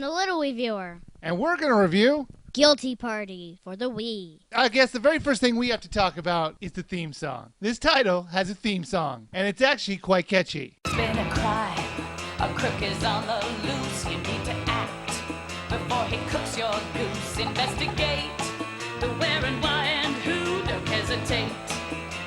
the Little Reviewer. And we're going to review Guilty Party for the Wii. I guess the very first thing we have to talk about is the theme song. This title has a theme song, and it's actually quite catchy. It's been a crime, a crook is on the loose. You need to act before he cooks your goose. Investigate the where and why and who. Don't hesitate,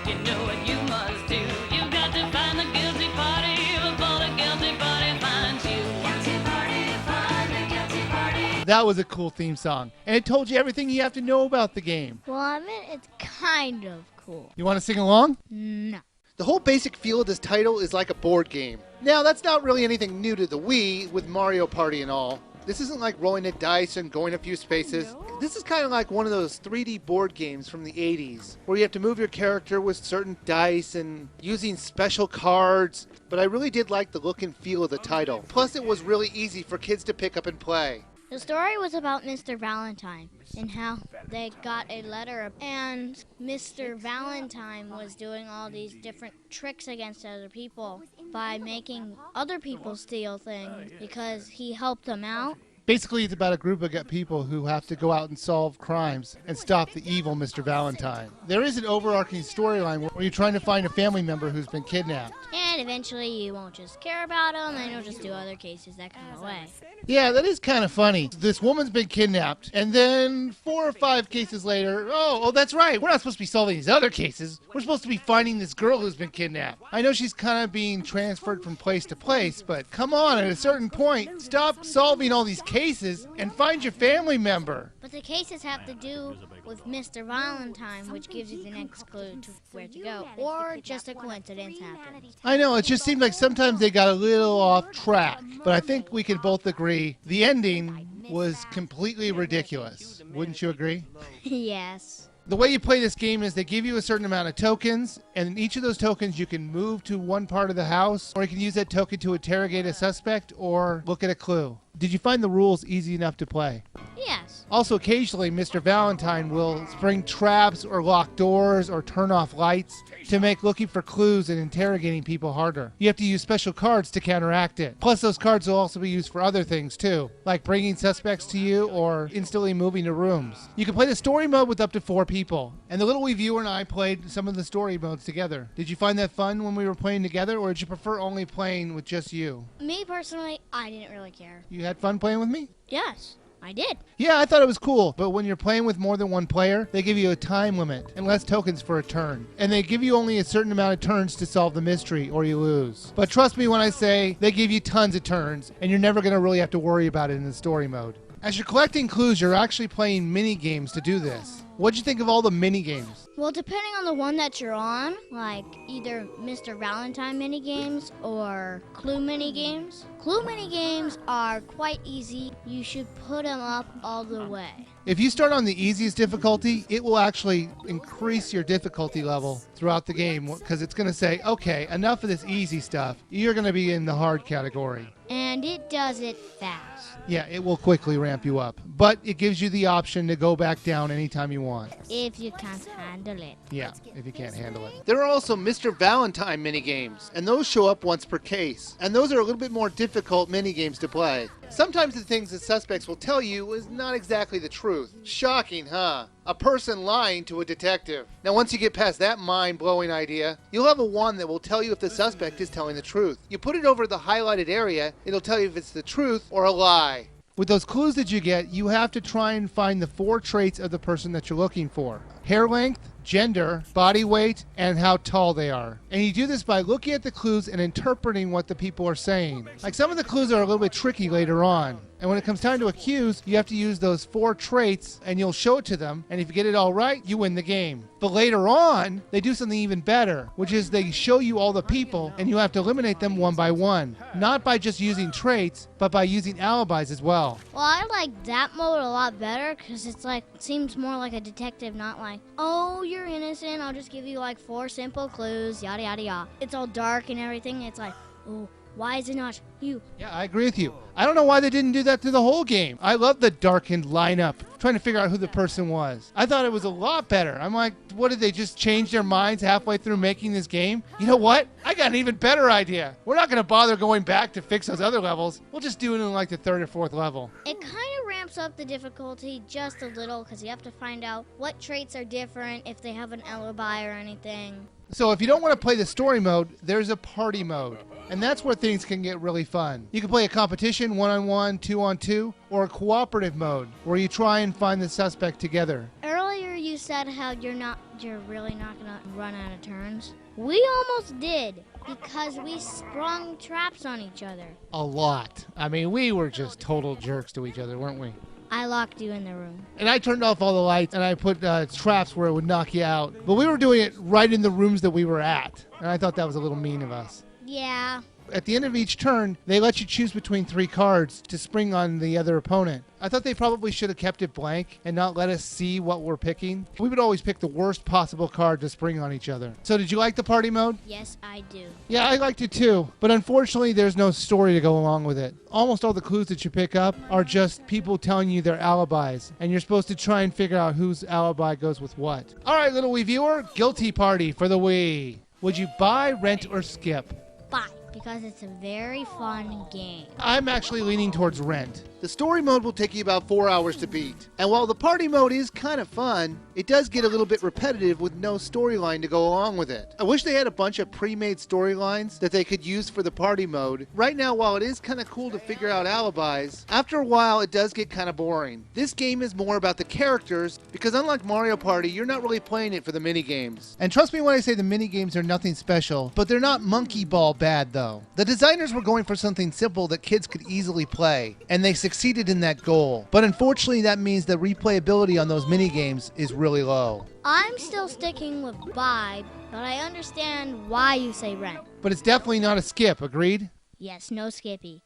you know what you must do. You got to find the guilty party before the guilty party finds you. Guilty party, find the guilty party. That was a cool theme song, and it told you everything you have to know about the game. Well, I mean, it's kind of cool. You want to sing along? No. The whole basic feel of this title is like a board game. Now, that's not really anything new to the Wii with Mario Party and all. This isn't like rolling the dice and going a few spaces. No. This is kind of like one of those 3D board games from the 80s, where you have to move your character with certain dice and using special cards. But I really did like the look and feel of the title. Plus, it was really easy for kids to pick up and play. The story was about Mr. Valentine and how they got a letter, and Mr. Valentine was doing all these different tricks against other people by making other people steal things because he helped them out. Basically, it's about a group of people who have to go out and solve crimes and stop the evil Mr. Valentine. There is an overarching storyline where you're trying to find a family member who's been kidnapped. And eventually you won't just care about them, and you'll just do other cases that kind of way. Yeah, that is kind of funny. This woman's been kidnapped, and then 4 or 5 cases later, oh, that's right. We're not supposed to be solving these other cases. We're supposed to be finding this girl who's been kidnapped. I know she's kind of being transferred from place to place, but come on, at a certain point, stop solving all these cases and find your family member. But the cases have to do with Mr. Valentine, which gives you the next clue to where to go. Or just a coincidence happened. I know, it just seemed like sometimes they got a little off track, but I think we can both agree the ending was completely ridiculous. Wouldn't you agree? Yes. The way you play this game is they give you a certain amount of tokens, and in each of those tokens you can move to one part of the house, or you can use that token to interrogate a suspect or look at a clue. Did you find the rules easy enough to play? Yes. Also, occasionally, Mr. Valentine will spring traps or lock doors or turn off lights to make looking for clues and interrogating people harder. You have to use special cards to counteract it. Plus, those cards will also be used for other things, too, like bringing suspects to you or instantly moving to rooms. You can play the story mode with up to 4 people, and the little reviewer and I played some of the story modes together. Did you find that fun when we were playing together, or did you prefer only playing with just you? Me personally, I didn't really care. You had fun playing with me? Yes, I did. Yeah, I thought it was cool, but when you're playing with more than one player, they give you a time limit and less tokens for a turn. And they give you only a certain amount of turns to solve the mystery or you lose. But trust me when I say they give you tons of turns and you're never going to really have to worry about it in the story mode. As you're collecting clues, you're actually playing mini games to do this. What'd you think of all the mini games? Well, depending on the one that you're on, like either Mr. Valentine minigames or Clue minigames. Clue minigames are quite easy. You should put them up all the way. If you start on the easiest difficulty, it will actually increase your difficulty level throughout the game because it's going to say, okay, enough of this easy stuff. You're going to be in the hard category. And it does it fast. Yeah, it will quickly ramp you up. But it gives you the option to go back down anytime you want. If you can't handle it. Yeah, if you can't handle it. There are also Mr. Valentine minigames, and those show up once per case. And those are a little bit more difficult minigames to play. Sometimes the things the suspects will tell you is not exactly the truth. Shocking, huh? A person lying to a detective. Now, once you get past that mind-blowing idea, you'll have a wand that will tell you if the suspect is telling the truth. You put it over the highlighted area, it'll tell you if it's the truth or a lie. With those clues that you get, you have to try and find the 4 traits of the person that you're looking for. Hair length, gender, body weight, and how tall they are. And you do this by looking at the clues and interpreting what the people are saying. Like some of the clues are a little bit tricky later on. And when it comes time to accuse, you have to use those 4 traits and you'll show it to them. And if you get it all right, you win the game. But later on, they do something even better, which is they show you all the people and you have to eliminate them one by one. Not by just using traits, but by using alibis as well. Well, I like that mode a lot better because it's like, it seems more like a detective, not like, oh, you're innocent, I'll just give you like 4 simple clues, yada, yada, yada. It's all dark and everything. It's like, oh, Why is it not you? Yeah, I agree with you. I don't know why they didn't do that through the whole game. I love the darkened lineup, trying to figure out who the person was. I thought it was a lot better. I'm like, what, did they just change their minds halfway through making this game? You know what? I got an even better idea. We're not going to bother going back to fix those other levels. We'll just do it in like the 3rd or 4th level. It kind of ramps up the difficulty just a little because you have to find out what traits are different, if they have an alibi or anything. So if you don't want to play the story mode, there's a party mode. And that's where things can get really fun. You can play a competition, 1-on-1, 2-on-2, or a cooperative mode, where you try and find the suspect together. Earlier you said how you're really not gonna run out of turns. We almost did because we sprung traps on each other. A lot. I mean, we were just total jerks to each other, weren't we? I locked you in the room. And I turned off all the lights and I put traps where it would knock you out. But we were doing it right in the rooms that we were at. And I thought that was a little mean of us. Yeah. At the end of each turn, they let you choose between 3 cards to spring on the other opponent. I thought they probably should have kept it blank and not let us see what we're picking. We would always pick the worst possible card to spring on each other. So did you like the party mode? Yes, I do. Yeah, I liked it too. But unfortunately, there's no story to go along with it. Almost all the clues that you pick up are just people telling you their alibis. And you're supposed to try and figure out whose alibi goes with what. All right, little Wii viewer, Guilty Party for the Wii. Would you buy, rent, or skip? Bye. Because it's a very fun game. I'm actually leaning towards rent. The story mode will take you about 4 hours to beat. And while the party mode is kind of fun, it does get a little bit repetitive with no storyline to go along with it. I wish they had a bunch of pre-made storylines that they could use for the party mode. Right now, while it is kind of cool to figure out alibis, after a while it does get kind of boring. This game is more about the characters because unlike Mario Party, you're not really playing it for the mini-games. And trust me when I say the mini-games are nothing special, but they're not monkey ball bad though. The designers were going for something simple that kids could easily play, and they succeeded in that goal. But unfortunately, that means the replayability on those mini-games is really low. I'm still sticking with buy, but I understand why you say rent. But it's definitely not a skip, agreed? Yes, no Skippy.